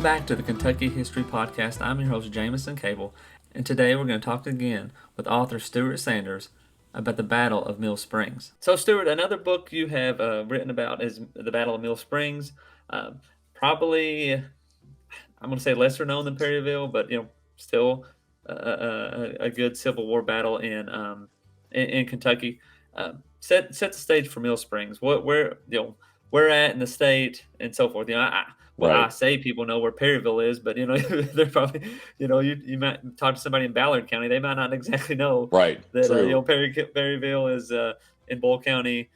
back to the Kentucky History Podcast. I'm your host, Jamison Cable, and today we're going to talk again with author Stewart Sanders about the Battle of Mill Springs. So, Stewart, another book you have written about is the Battle of Mill Springs. Probably, I'm going to say lesser known than Perryville, but still a good Civil War battle in Kentucky. Set the stage for Mill Springs. Where at in the state and so forth. I Right. say people know where Perryville is, but they're probably you might talk to somebody in Ballard County, they might not exactly know Right. that True. Perryville is in Bull County,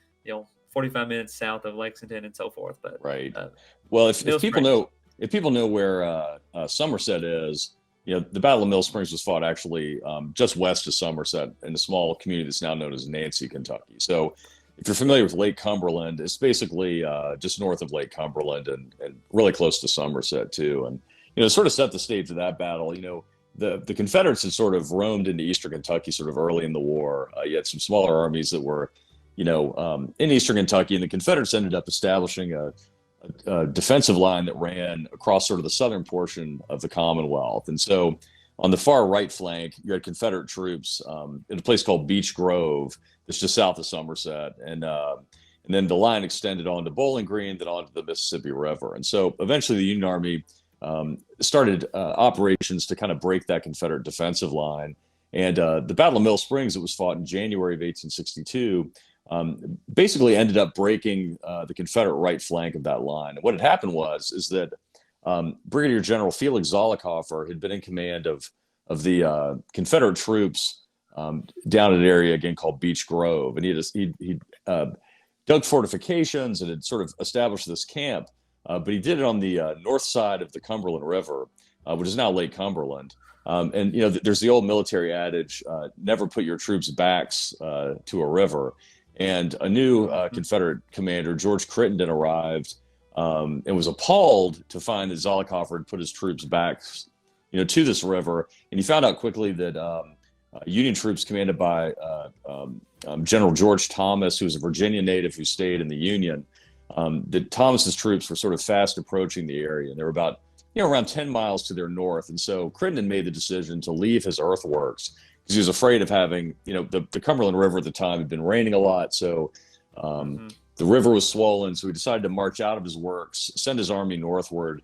45 minutes south of Lexington and so forth. But Right. uh, Well, if Mill people Springs. know where Somerset is, the Battle of Mill Springs was fought actually just west of Somerset in a small community that's now known as Nancy, Kentucky. So, if you're familiar with Lake Cumberland, it's basically just north of Lake Cumberland and really close to Somerset too. And sort of set the stage of that battle. The Confederates had sort of roamed into Eastern Kentucky sort of early in the war. You had some smaller armies that were in Eastern Kentucky, and the Confederates ended up establishing a defensive line that ran across sort of the southern portion of the Commonwealth. And so on the far right flank, you had Confederate troops in a place called Beech Grove, that's just south of Somerset. And then the line extended on to Bowling Green, then onto the Mississippi River. And so eventually the Union Army started operations to kind of break that Confederate defensive line. And the Battle of Mill Springs, that was fought in January of 1862, basically ended up breaking the Confederate right flank of that line. And what had happened is that Brigadier General Felix Zalakoffer had been in command of the Confederate troops down at an area again called Beech Grove, and he dug fortifications and had sort of established this camp, but he did it on the north side of the Cumberland River, which is now Lake Cumberland. And there's the old military adage: never put your troops' backs to a river. And a new Confederate commander, George Crittenden, arrived and was appalled to find that Zalakoffer had put his troops back, to this river. And he found out quickly that Union troops commanded by General George Thomas, who was a Virginia native who stayed in the Union, that Thomas's troops were sort of fast approaching the area. And they were about, around 10 miles to their north. And so Crittenden made the decision to leave his earthworks because he was afraid of having, the Cumberland River at the time had been raining a lot. So the river was swollen. So he decided to march out of his works, send his army northward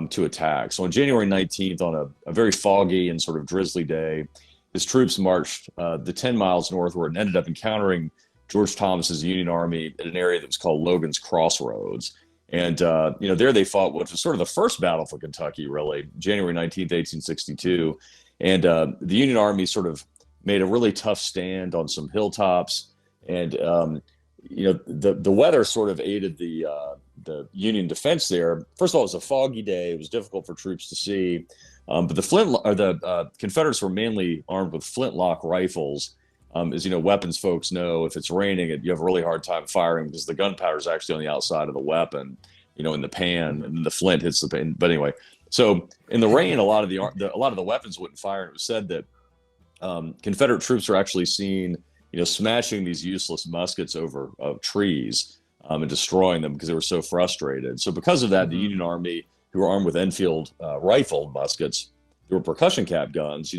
to attack. So on January 19th, on a very foggy and sort of drizzly day, his troops marched the 10 miles northward and ended up encountering George Thomas's Union Army at an area that was called Logan's Crossroads. And, there they fought what was sort of the first battle for Kentucky, really, January 19th, 1862. And the Union Army sort of made a really tough stand on some hilltops. And, the weather sort of aided the Union defense there. First of all, it was a foggy day. It was difficult for troops to see. But the Confederates were mainly armed with flintlock rifles. As weapons folks know, if it's raining, you have a really hard time firing because the gunpowder is actually on the outside of the weapon, in the pan, and the flint hits the pan. But anyway, so in the rain, a lot of the weapons wouldn't fire. And it was said that Confederate troops were actually seen, smashing these useless muskets over trees and destroying them because they were so frustrated. So because of that, the Union Army, who were armed with Enfield rifled muskets, they were percussion cap guns,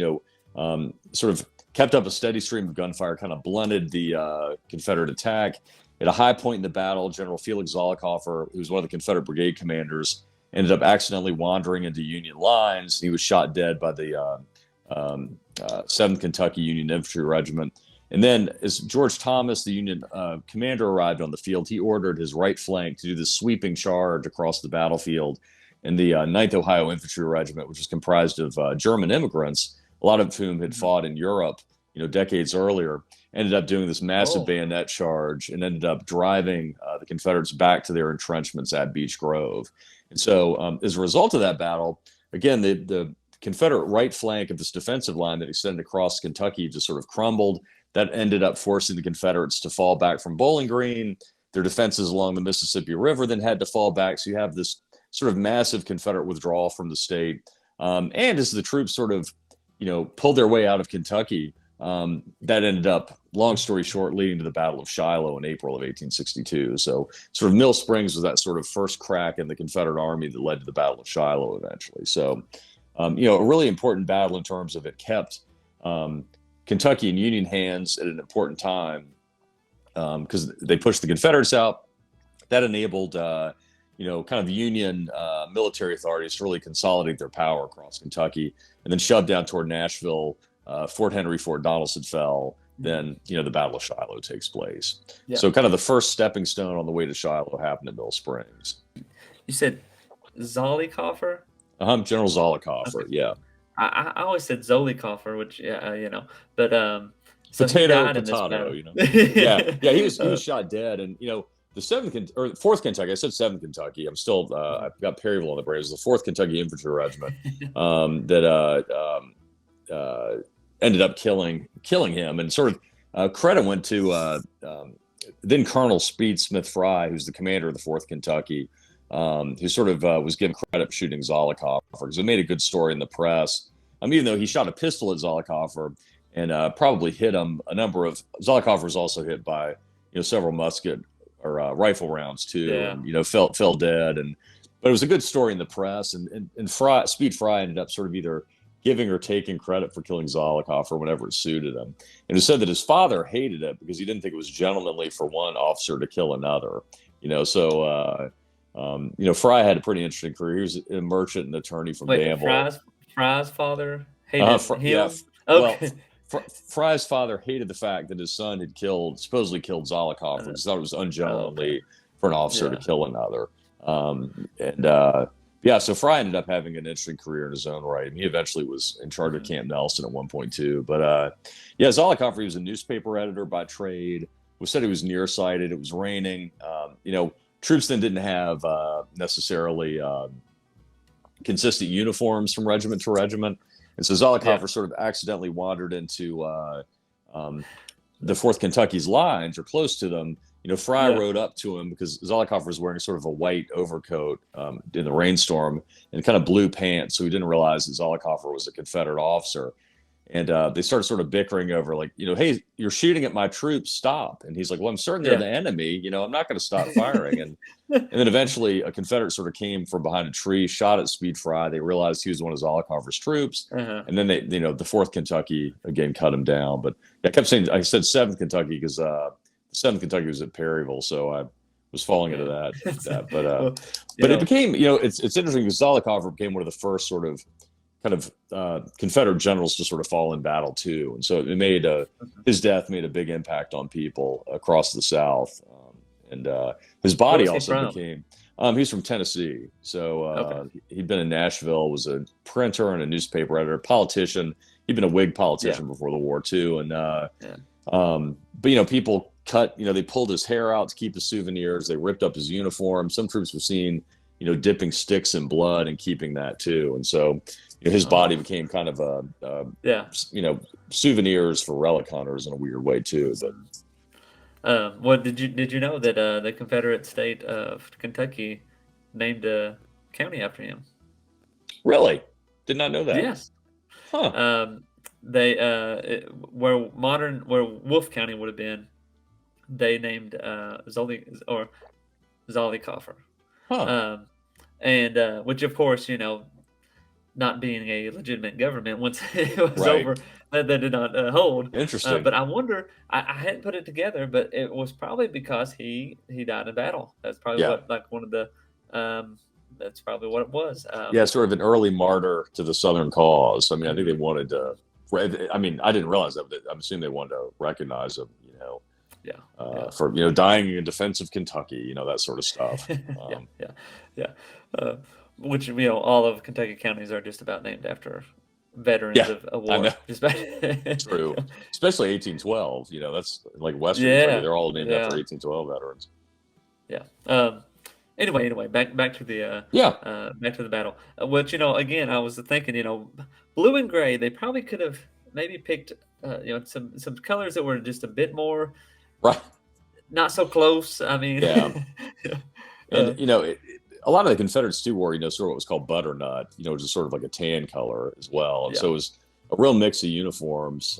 sort of kept up a steady stream of gunfire, kind of blunted the Confederate attack. At a high point in the battle, General Felix Zalakoffer, who was one of the Confederate brigade commanders, ended up accidentally wandering into Union lines. He was shot dead by the 7th Kentucky Union Infantry Regiment. And then as George Thomas, the Union commander, arrived on the field, he ordered his right flank to do this sweeping charge across the battlefield. And the 9th Ohio Infantry Regiment, which was comprised of German immigrants, a lot of whom had fought in Europe, decades earlier, ended up doing this massive bayonet charge and ended up driving the Confederates back to their entrenchments at Beech Grove. And so as a result of that battle, again, the Confederate right flank of this defensive line that extended across Kentucky just sort of crumbled. That ended up forcing the Confederates to fall back from Bowling Green. Their defenses along the Mississippi River then had to fall back. So you have this sort of massive Confederate withdrawal from the state. And as the troops sort of, pulled their way out of Kentucky, that ended up, long story short, leading to the Battle of Shiloh in April of 1862. So sort of Mill Springs was that sort of first crack in the Confederate Army that led to the Battle of Shiloh eventually. So, a really important battle in terms of it kept Kentucky in Union hands at an important time because they pushed the Confederates out. That enabled, kind of Union military authorities to really consolidate their power across Kentucky, and then shoved down toward Nashville. Fort Henry, Fort Donelson fell. Then, the Battle of Shiloh takes place. Yeah. So kind of the first stepping stone on the way to Shiloh happened at Mill Springs. You said Zalakoffer? General Zalakoffer, okay. Yeah. I always said Zollicoffer, which, but so potato, Yeah, he was shot dead, and the 4th Kentucky. I said 7th Kentucky. I'm still I've got Perryville on the brain. It was the 4th Kentucky Infantry Regiment that ended up killing him, and sort of credit went to then Colonel Speed Smith Fry, who's the commander of the 4th Kentucky, who sort of was given credit for shooting Zalakoffer because it made a good story in the press. Even though he shot a pistol at Zalakoffer and probably hit him, Zalakoffer was also hit by several musket or rifle rounds too, yeah. And fell dead. But it was a good story in the press, and Speed Fry ended up sort of either giving or taking credit for killing Zalakoffer whenever it suited him. And it said that his father hated it because he didn't think it was gentlemanly for one officer to kill another. Fry had a pretty interesting career. He was a merchant and attorney from Danville. Fry's father hated him? Yeah. Okay. Well, Fry's father hated the fact that his son had supposedly killed Zalakoffer because he thought it was ungentlemanly for an officer to kill another. So Fry ended up having an interesting career in his own right. He eventually was in charge of Camp Nelson at one point too. But Zalakoffer, he was a newspaper editor by trade. We said he was nearsighted. It was raining. Troops then didn't have necessarily consistent uniforms from regiment to regiment. And so Zalakoffer sort of accidentally wandered into the 4th Kentucky's lines or close to them. Fry rode up to him because Zalakoffer was wearing sort of a white overcoat in the rainstorm and kind of blue pants. So he didn't realize that Zalakoffer was a Confederate officer. And they started sort of bickering over hey, you're shooting at my troops, stop. And he's like, well, I'm certain they're the enemy. I'm not going to stop firing. And then eventually a Confederate sort of came from behind a tree, shot at Speed Fry. They realized he was one of Zalakoffer's troops. Uh-huh. And then they, the 4th Kentucky again cut him down. But I kept saying, I said 7th Kentucky because the 7th Kentucky was at Perryville. So I was falling into that. But it became, it's interesting because Zalakoffer became one of the first sort of kind of Confederate generals to sort of fall in battle too, and so it made his death made a big impact on people across the South, and his body also became. He's from Tennessee, so he'd been in Nashville, was a printer and a newspaper editor, politician. He'd been a Whig politician before the war too, and but people cut, they pulled his hair out to keep his souvenirs. They ripped up his uniform. Some troops were seen, dipping sticks in blood and keeping that too, and so. His body became kind of souvenirs for relic hunters in a weird way too. But did you know that the Confederate state of Kentucky named a county after him? Really? Did not know that. Yes. Huh. Where Wolfe County would have been, they named Zalakoffer. Huh. And which of course, not being a legitimate government once it was over, that did not hold. Interesting. But I wonder, I hadn't put it together, but it was probably because he died in battle. That's probably one of the, that's probably what it was. Sort of an early martyr to the Southern cause. I think they wanted to, I didn't realize that, but I'm assuming they wanted to recognize him, for, dying in defense of Kentucky, that sort of stuff. Which all of Kentucky counties are just about named after veterans of a war. True, especially 1812. That's like Western Kentucky. They're all named after 1812 veterans. Yeah. Anyway, back to the back to the battle. Which again, I was thinking, blue and gray. They probably could have maybe picked some colors that were just a bit more not so close. And a lot of the Confederates too wore, sort of what was called butternut, which is sort of like a tan color as well. And so it was a real mix of uniforms.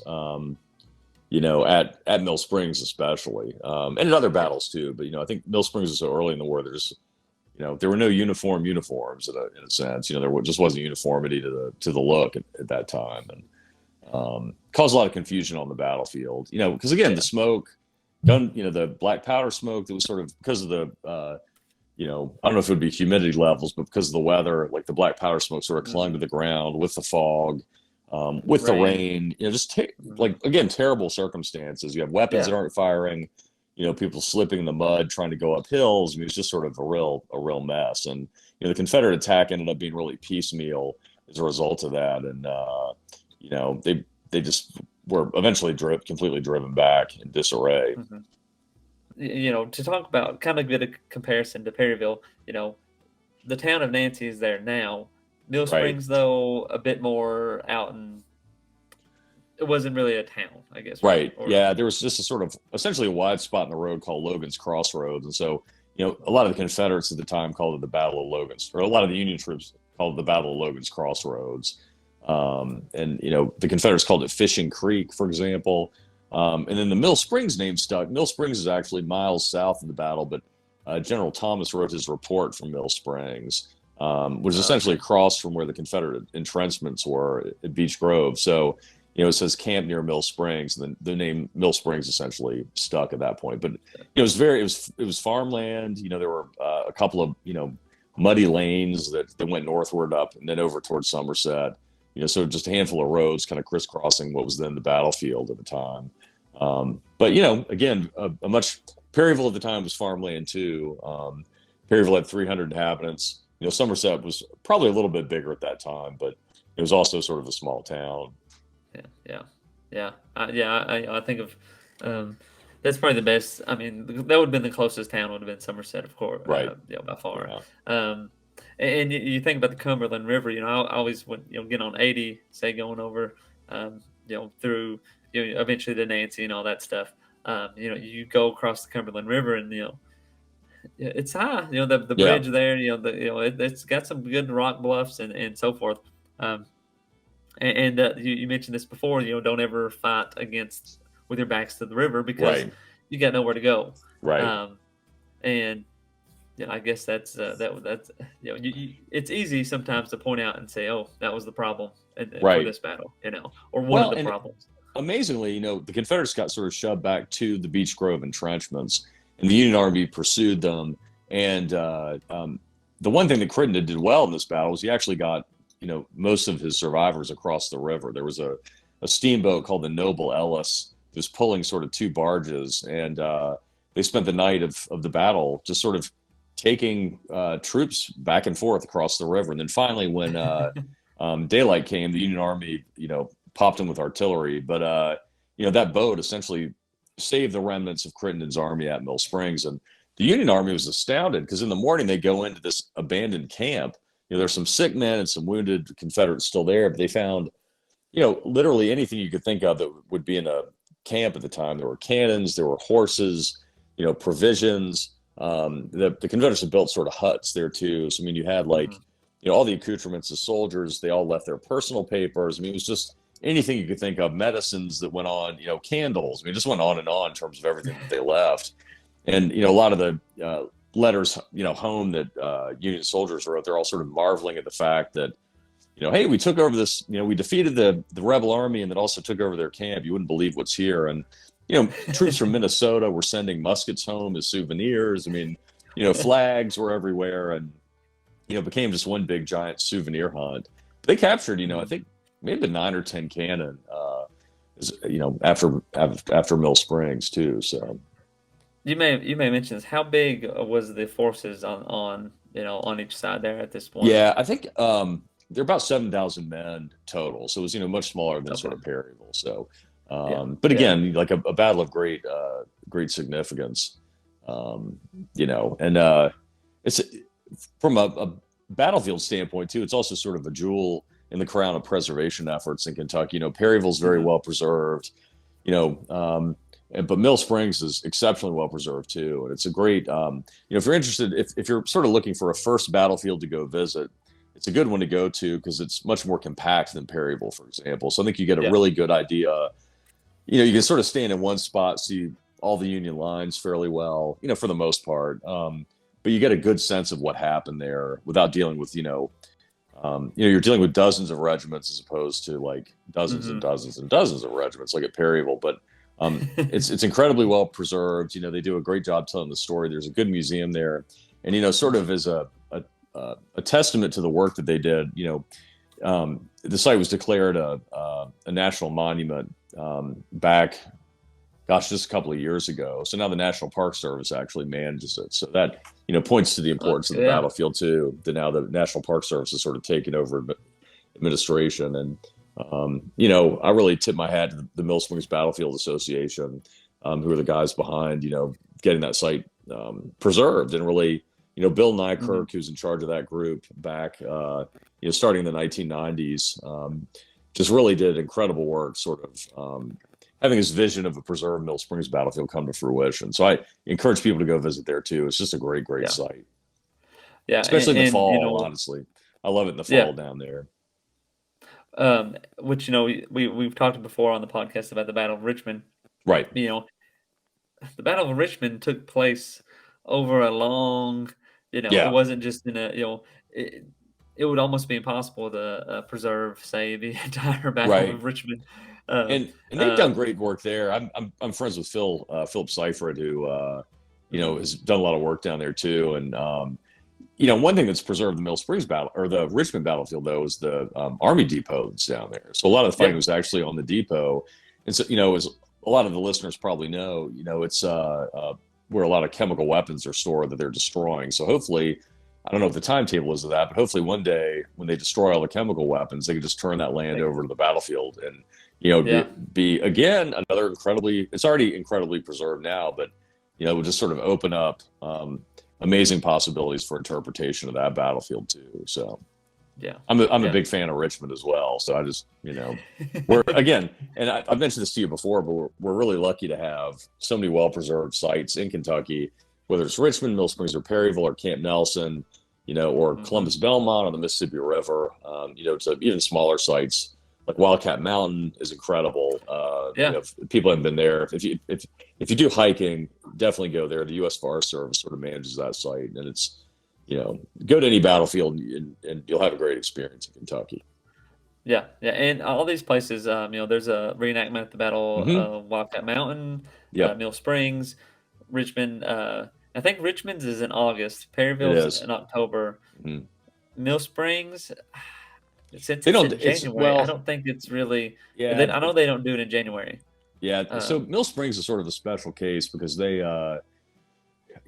at Mill Springs especially, and in other battles too. But I think Mill Springs was so early in the war. There were no uniforms in a sense. Just wasn't uniformity to the look at that time, and caused a lot of confusion on the battlefield. Because again, the smoke, the black powder smoke that was sort of because of the I don't know if it would be humidity levels, but because of the weather, like the black powder smoke sort of clung to the ground with the fog, with the rain. Again, terrible circumstances. You have weapons that aren't firing. People slipping in the mud trying to go up hills. I mean, it's just sort of a real mess. And the Confederate attack ended up being really piecemeal as a result of that. And they just were eventually completely driven back in disarray. To talk about kind of get a comparison to Perryville, the town of Nancy is there now. Mill Springs, though, a bit more out in. It wasn't really a town, I guess. Right. Yeah. There was just a sort of essentially a wide spot in the road called Logan's Crossroads. And so, a lot of the Confederates at the time called it the Battle of Logan's, or a lot of the Union troops called it the Battle of Logan's Crossroads. The Confederates called it Fishing Creek, for example. And then the Mill Springs name stuck. Mill Springs is actually miles south of the battle, but General Thomas wrote his report from Mill Springs, which is essentially across from where the Confederate entrenchments were at Beech Grove. So, it says camp near Mill Springs, and then the name Mill Springs essentially stuck at that point. But it was farmland. There were a couple of muddy lanes that went northward up and then over towards Somerset. So just a handful of roads kind of crisscrossing what was then the battlefield at the time. But again, Perryville at the time was farmland too. Perryville had 300 inhabitants. Somerset was probably a little bit bigger at that time, but it was also sort of a small town. I think of that's probably the best. I mean, that would have been the closest town would have been Somerset, of course, right? By far. Yeah. And you think about the Cumberland River. I always would get on 80, say going over, through eventually to Nancy and all that stuff. You go across the Cumberland River and it's high. The bridge there. It's got some good rock bluffs and so forth. You mentioned this before. Don't ever fight with your backs to the river because you got nowhere to go. Right. I guess that's it's easy sometimes to point out and say, "Oh, that was the problem for this battle," or one of the problems. Amazingly, the Confederates got sort of shoved back to the Beech Grove entrenchments, and the Union Army pursued them. And the one thing that Crittenden did well in this battle was he actually got most of his survivors across the river. There was a steamboat called the Noble Ellis that was pulling sort of two barges, and they spent the night of the battle just sort of taking troops back and forth across the river. And then finally, when daylight came, the Union Army, popped them with artillery. But, that boat essentially saved the remnants of Crittenden's army at Mill Springs. And the Union Army was astounded because in the morning they go into this abandoned camp. There's some sick men and some wounded Confederates still there, but they found, literally anything you could think of that would be in a camp at the time. There were cannons, there were horses, provisions. The Confederates had built sort of huts there too. So, you had all the accoutrements of soldiers. They all left their personal papers. It was just anything you could think of, medicines that went on, candles. It just went on and on in terms of everything that they left. And, a lot of the letters, home that Union soldiers wrote, they're all sort of marveling at the fact that, hey, we took over this, we defeated the rebel army and then also took over their camp. You wouldn't believe what's here. And, troops from Minnesota were sending muskets home as souvenirs. Flags were everywhere and, became just one big giant souvenir hunt. They captured, I think maybe 9 or 10 cannon, after Mill Springs too. So. You may mention this. How big was the forces on each side there at this point? Yeah, I think they're about 7,000 men total. So it was much smaller than sort of Perryville. So, but again, like a battle of great significance. It's from a battlefield standpoint too. It's also sort of a jewel in the crown of preservation efforts in Kentucky. Perryville's very well preserved. But Mill Springs is exceptionally well preserved too, and it's a great. If you're interested, if you're sort of looking for a first battlefield to go visit, it's a good one to go to because it's much more compact than Perryville, for example. So I think you get a really good idea You can sort of stand in one spot, see all the Union lines fairly well, for the most part. But you get a good sense of what happened there without dealing with, you're dealing with dozens of regiments as opposed to like dozens and Hmm. dozens and dozens of regiments like at Perryville. But it's incredibly well preserved. They do a great job telling the story. There's a good museum there, and sort of as a testament to the work that they did. The site was declared a national monument back, gosh, just a couple of years ago. So now the National Park Service actually manages it. So that points to the importance of the Yeah. battlefield too. That now the National Park Service has sort of taken over administration, and I really tip my hat to the Mill Springs Battlefield Association, who are the guys behind getting that site preserved, and really Bill Hmm. Nykirk, who's in charge of that group back starting in the 1990s, just really did incredible work, sort of having his vision of a preserved Mill Springs battlefield come to fruition. So I encourage people to go visit there too. It's just a great, great Yeah. site, Yeah. especially in the And fall. Honestly, I love it in the yeah. fall down there. Which we've talked before on the podcast about the Battle of Richmond. Right. You know, the Battle of Richmond took place over a long, it Yeah. wasn't just in a, it, it would almost be impossible to preserve, say, the entire Battle Right. of Richmond. Uh, And they've done um, great work there. I'm friends with Philip Seifert, who mhm. has done a lot of work down there too. And one thing that's preserved the Mill Springs battle or the Richmond battlefield though is the Army depot that's down there. So a lot of the fighting Yeah. was actually on the depot, and so as a lot of the listeners probably know, it's where a lot of chemical weapons are stored that they're destroying. So hopefully, I don't know what the timetable is of that, but hopefully one day when they destroy all the chemical weapons, they can just turn that land Like, over to the battlefield, and yeah. be again another incredibly. It's already incredibly preserved now, but we'll just sort of open up amazing possibilities for interpretation of that battlefield too. So Yeah. I'm a Yeah. big fan of Richmond as well. So I just we're again, and I've mentioned this to you before, but we're really lucky to have so many well preserved sites in Kentucky, whether it's Richmond, Mill Springs, or Perryville, or Camp Nelson, or Hmm. Columbus Belmont on the Mississippi River, to even smaller sites like Wildcat Mountain is incredible. Yeah. If people haven't been there, if you do hiking, definitely go there. The U.S. Forest Service sort of manages that site, and it's go to any battlefield and you'll have a great experience in Kentucky. Yeah, yeah, and all these places, there's a reenactment at the Battle Hmm. of Wildcat Mountain, Yep, Mill Springs, Richmond. I think Richmond's is in August, it Perryville's is. in October, Mhm. Mill Springs. Since They it's don't. in It's January, I well, don't think it's really. yeah, I know they don't do it in January. yeah. So Um, Mill Springs is sort of a special case because they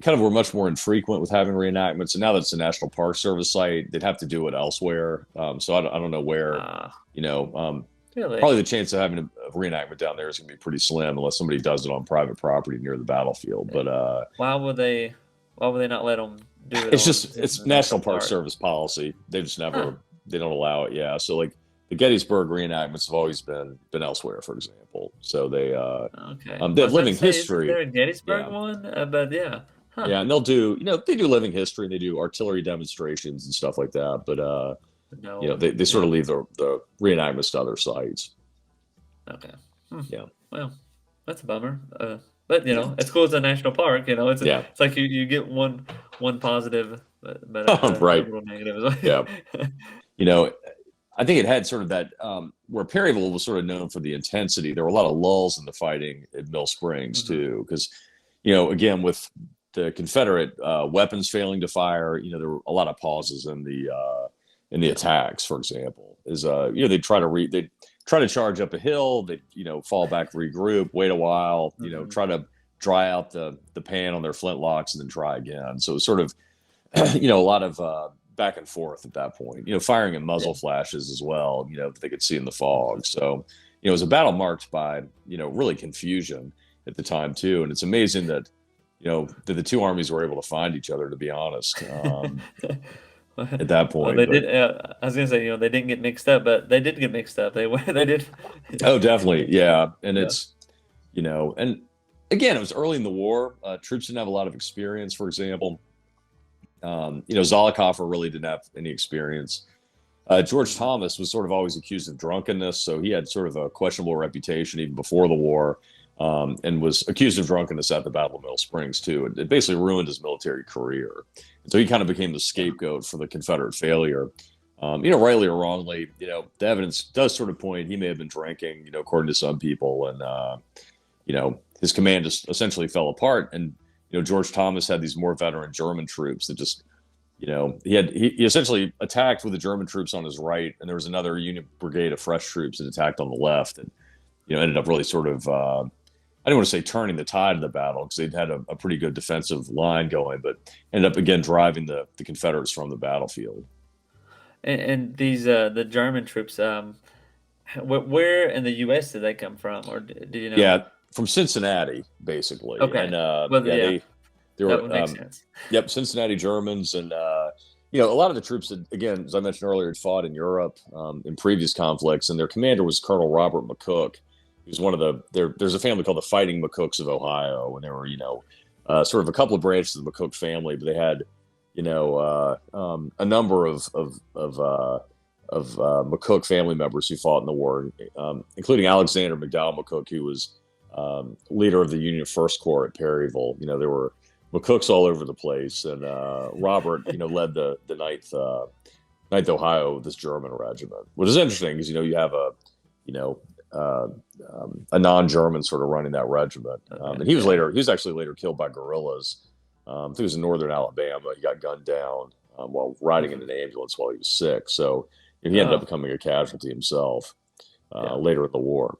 kind of were much more infrequent with having reenactments, and now that it's a National Park Service site, they'd have to do it elsewhere. So I don't know where. uh, You know, um, really? Probably the chance of having a reenactment down there is going to be pretty slim unless somebody does it on private property near the battlefield. Yeah. But Why would they? Why would they not let them do it it's on just in it's the national National Park park? Service policy. They just Huh. never they don't allow it. Yeah, so like the Gettysburg reenactments have always been elsewhere, for example. So Okay. they I have was about to living say, isn't history. there a Gettysburg Yeah, one? But yeah. Huh. yeah, and they'll do they do living history. They do artillery demonstrations and stuff like that. But No. they sort Yeah. of leave the reenactments to other sites. Okay. Hmm. Yeah, Well, that's a bummer. But yeah, it's cool. It's a national park. yeah. It's like you get one positive, but a Right. little negative as well. Yeah. You know, I think it had sort of that where Perryville was sort of known for the intensity. There were a lot of lulls in the fighting at Mill Springs Hmm. too, because again with the Confederate weapons failing to fire, there were a lot of pauses in the Yeah. attacks. For example, is they try to charge up a hill, they fall back, regroup, wait a while, Hmm. try to dry out the pan on their flintlocks, and then try again. So it's sort of a lot of back and forth at that point. Firing in Yeah. muzzle flashes as well. That they could see in the fog. So it was a battle marked by really confusion at the time too. And it's amazing that that the two armies were able to find each other. To be honest, at that Well, point, they but did. I was gonna say, they didn't get mixed up, but they did get mixed up. They they did. oh, definitely, yeah. And Yeah. it's and again, it was early in the war. Troops didn't have a lot of experience. For example, Zalakoffer really didn't have any experience. George Mhm. Thomas was sort of always accused of drunkenness, so he had sort of a questionable reputation even before the war, and was accused of drunkenness at the Battle of Mill Springs too. It basically ruined his military career, and so he kind of became the Yeah. scapegoat for the Confederate failure. Rightly or wrongly, the evidence does sort of point he may have been drinking, according to some people, and his command just essentially fell apart. And George Thomas had these more veteran German troops that just he essentially attacked with the German troops on his right, and there was another Union brigade of fresh troops that attacked on the left, and ended up really sort of I don't want to say turning the tide of the battle because they'd had a pretty good defensive line going, but ended up again driving the Confederates from the battlefield. And these the German troops, where in the U.S. did they come from, or do you know? Yeah, from Cincinnati basically, and Okay. Well, yeah, yeah, they that were would make sense. yep, Cincinnati Germans, and a lot of the troops that, again, as I mentioned earlier, had fought in Europe in previous conflicts, and their commander was Colonel Robert McCook. He was one of there's a family called the Fighting McCooks of Ohio, and there were sort of a couple of branches of the McCook family, but they had a number of McCook family members who fought in the war, including Alexander McDowell McCook, who was leader of the Union First Corps at Perryville. There were McCooks all over the place, and Robert, led the Ninth Ohio, this German regiment. What is interesting is, you have you know, uh, a non-German sort of running that regiment, Okay. and Yeah. he was actually later killed by guerrillas. I think it was in northern Alabama. He got gunned down while riding in Hmm. an ambulance while he was sick. So he ended up Oh. becoming a casualty himself Yeah. later in the war.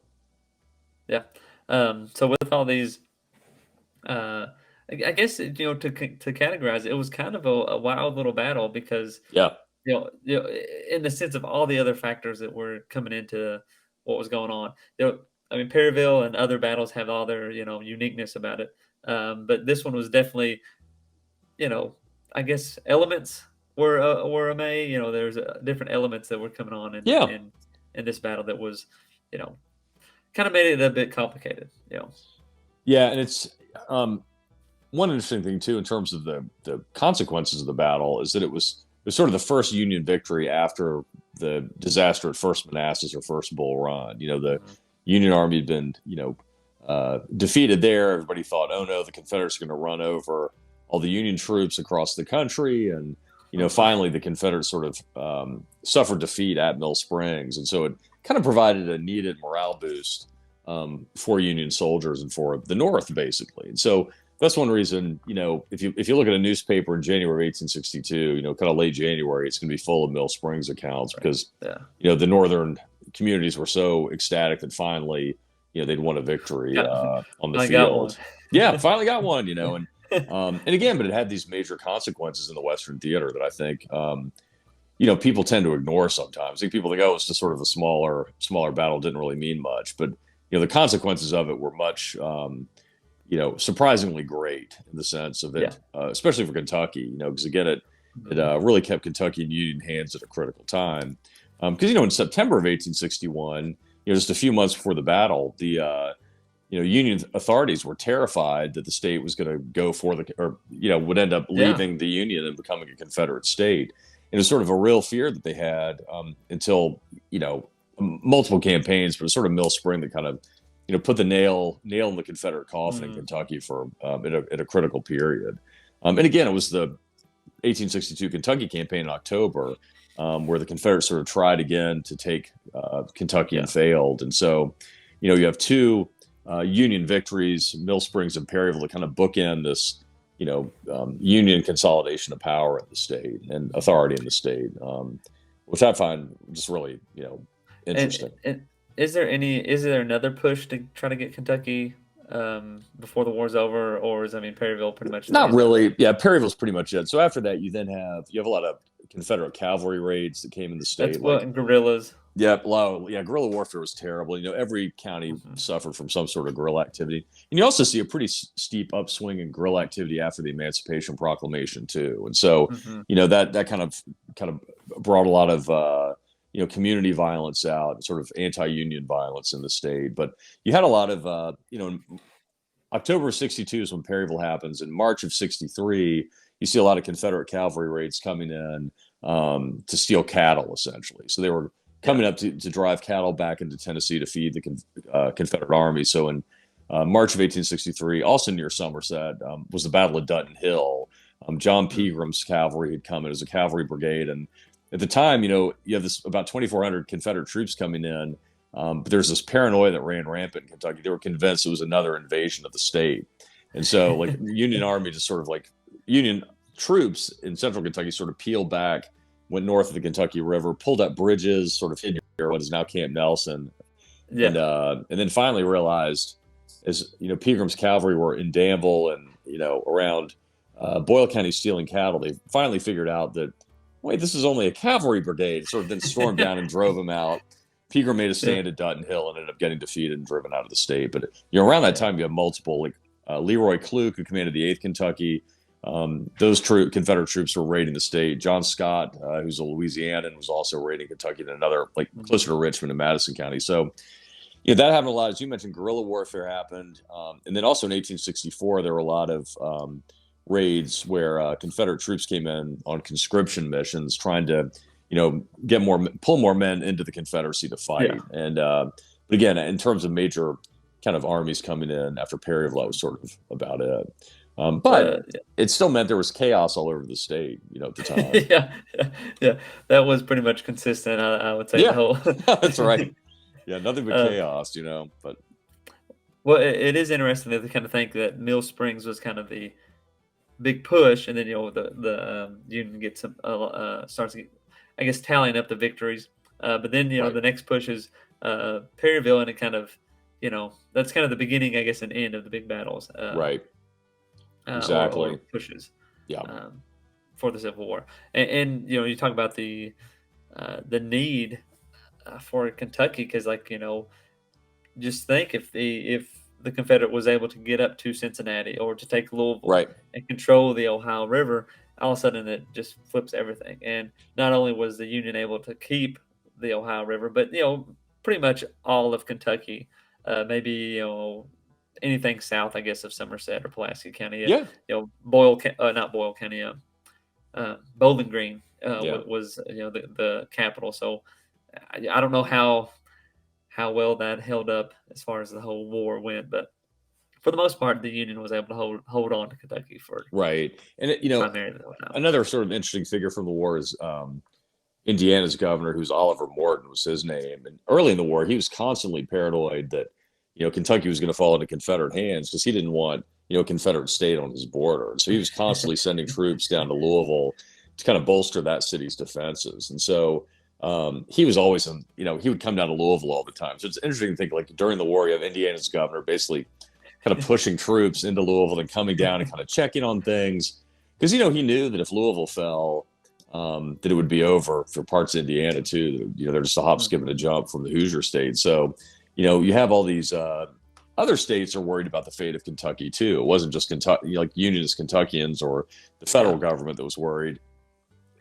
Yeah. So with all these, uh, I guess to categorize it, it was kind of a wild little battle because Yeah, in the sense of all the other factors that were coming into what was going on. I mean, Perryville and other battles have all their uniqueness about it, but this one was definitely you know I guess elements were a may. There's different elements that were coming on yeah, in this battle that was you know kind of made it a bit complicated. yeah, and it's one interesting thing too in terms of the consequences of the battle is that it was sort of the first Union victory after the disaster at First Manassas or First Bull Run. The Mhm. Union Army had been defeated there. Everybody thought, oh no, the Confederates are going to run over all the Union troops across the country, and Mhm. finally the Confederates sort of suffered defeat at Mill Springs, and so it kind of provided a needed morale boost for Union soldiers and for the North, basically. And so that's one reason, if you look at a newspaper in January of 1862, kind of late January, it's going to be full of Mill Springs accounts Right. because Yeah. the northern communities were so ecstatic that finally, they'd won a victory Got on the I got one. field. Yeah, finally got one. And again, but it had these major consequences in the Western theater that I think people tend to ignore sometimes. I think people think, oh, it's just sort of a smaller battle, didn't really mean much, but the consequences of it were much surprisingly great in the sense of Yeah. it, especially for Kentucky, because again, it Mhm. really kept Kentucky in Union hands at a critical time. Because in September of 1861, just a few months before the battle, the Union authorities were terrified that the state was going to go for or would end up Yeah. leaving the Union and becoming a Confederate state. And it's sort of a real fear that they had until multiple campaigns, but it's sort of Mill Spring that kind of put the nail in the Confederate coffin in Mhm. Kentucky for at a critical period. And again, it was the 1862 Kentucky campaign in October, where the Confederates sort of tried again to take Kentucky Yeah. and failed. And so, you have two Union victories, Mill Springs and Perryville, to kind of bookend this, Union consolidation of power in the state and authority in the state, which I find just really, interesting. And is there another push to try to get Kentucky before the war's over, or is Perryville pretty much the Not end of it? really. Yeah, Perryville's pretty much it. So after that, you have a lot of Confederate cavalry raids that came in the That's state. well, Like, and guerrillas. yeah, yeah, guerrilla warfare was terrible. Every county Hmm. suffered from some sort of guerrilla activity, and you also see a pretty steep upswing in guerrilla activity after the Emancipation Proclamation too. And so, Hmm. that kind of brought a lot of community violence out, sort of anti-union violence in the state. But you had a lot of October of 62 is when Perryville happens. In March of 63, you see a lot of Confederate cavalry raids coming in to steal cattle, essentially. So they were coming up to drive cattle back into Tennessee to feed the Confederate Army. So in March of 1863, also near Somerset, was the Battle of Dutton Hill. John Pegram's cavalry had come in as a cavalry brigade, and at the time, you have this about 2,400 Confederate troops coming in. But there's this paranoia that ran rampant in Kentucky. They were convinced it was another invasion of the state. And so like the Union Army just sort of like Union troops in central Kentucky sort of peeled back, went north of the Kentucky River, pulled up bridges, sort of hid near what is now Camp Nelson. Yeah. And then finally realized as, Pegram's cavalry were in Danville and, around Boyle County stealing cattle, they finally figured out that, wait, this is only a cavalry brigade. Sort of then stormed down and drove them out. Pegram made a stand at Dutton Hill and ended up getting defeated and driven out of the state. But around that time, you have multiple, like Leroy Kluge, who commanded the 8th Kentucky. Those Confederate troops were raiding the state. John Scott, who's a Louisianan, was also raiding Kentucky in another, like closer to Richmond and Madison County. So that happened a lot. As you mentioned, guerrilla warfare happened. And then also in 1864, there were a lot of raids where Confederate troops came in on conscription missions trying to pull more men into the Confederacy to fight. Yeah. And but again, in terms of major kind of armies coming in after Perryville, that was sort of about it. But it still meant there was chaos all over the state, at the time. Yeah, that was pretty much consistent. I would say. Yeah, the whole... that's right. Yeah, nothing but chaos, But it is interesting to kind of think that Mill Springs was kind of the big push, and then the Union gets starts. I guess tallying up the victories, but then the next push is Perryville, and it kind of that's kind of the beginning, I guess, and end of the big battles. Right. Exactly. Or pushes. Yeah. For the Civil War, and you talk about the need for Kentucky, because just think if the Confederate was able to get up to Cincinnati or to take Louisville, right, and control the Ohio River, all of a sudden it just flips everything. And not only was the Union able to keep the Ohio River, but pretty much all of Kentucky, maybe anything south, I guess, of Somerset or Pulaski County. Yeah. Not Boyle County. Bowling Green was the capital. So I don't know how well that held up as far as the whole war went, but for the most part, the Union was able to hold on to Kentucky for right. And another sort of interesting figure from the war is Indiana's governor, who's Oliver Morton, was his name. And early in the war, he was constantly paranoid that Kentucky was going to fall into Confederate hands because he didn't want a Confederate state on his border. So he was constantly sending troops down to Louisville to kind of bolster that city's defenses. And so he was always he would come down to Louisville all the time. So it's interesting to think, like, during the war, you have Indiana's governor basically kind of pushing troops into Louisville and coming down and kind of checking on things. Because, he knew that if Louisville fell, that it would be over for parts of Indiana too. They're just a hop, skip, and a jump from the Hoosier state. So, you have all these other states are worried about the fate of Kentucky too. It wasn't just Kentucky, like Unionist Kentuckians or the federal government that was worried.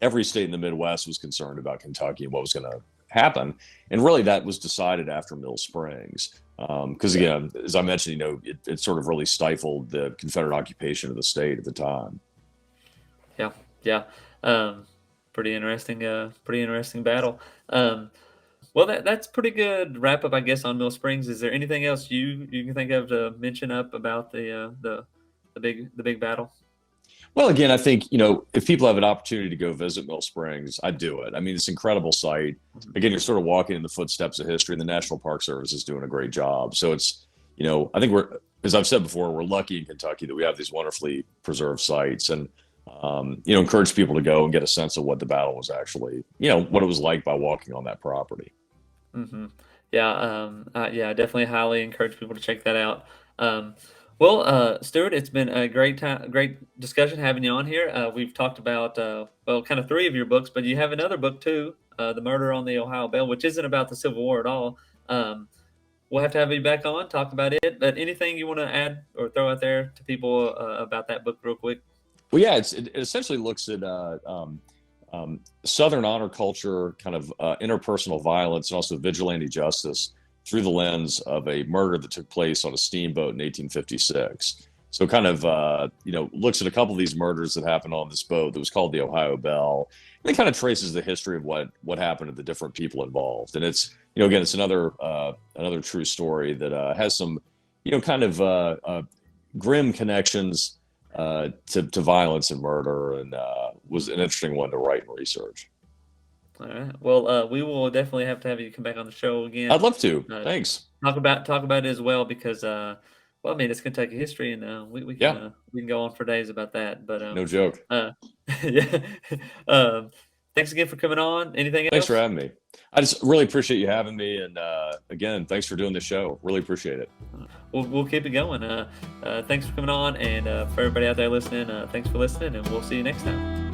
Every state in the Midwest was concerned about Kentucky and what was going to happen. And really that was decided after Mill Springs. Because again, as I mentioned, it sort of really stifled the Confederate occupation of the state at the time. Yeah. Pretty interesting battle. Well, that's pretty good wrap up, I guess, on Mill Springs. Is there anything else you can think of to mention up about the big battle? Well, again, I think, if people have an opportunity to go visit Mill Springs, I'd do it. I mean, it's an incredible site. Again, you're sort of walking in the footsteps of history, and the National Park Service is doing a great job. So it's, I think as I've said before, we're lucky in Kentucky that we have these wonderfully preserved sites, and, encourage people to go and get a sense of what the battle was actually, what it was like by walking on that property. Mm-hmm. Yeah. Definitely highly encourage people to check that out. Well, Stewart, it's been a great discussion having you on here. We've talked about, kind of 3 of your books, but you have another book too, The Murder on the Ohio Belle, which isn't about the Civil War at all. We'll have to have you back on, talk about it, but anything you want to add or throw out there to people about that book real quick? Well, yeah, it essentially looks at Southern honor culture, kind of interpersonal violence, and also vigilante justice through the lens of a murder that took place on a steamboat in 1856. So kind of, looks at a couple of these murders that happened on this boat that was called the Ohio Belle. And it kind of traces the history of what happened to the different people involved. And it's, again, it's another true story that has some, kind of grim connections to violence and murder, and was an interesting one to write and research. All right. Well, we will definitely have to have you come back on the show again. I'd love to. Uh, Thanks. talk about it as well because, well, I mean, it's Kentucky history, and Yeah, we can go on for days about that. But no joke. yeah. Thanks again for coming on. Anything Thanks for else? having me. I just really appreciate you having me, and again, thanks for doing the show. Really appreciate it. We'll keep it going. Thanks for coming on, and for everybody out there listening, thanks for listening, and we'll see you next time.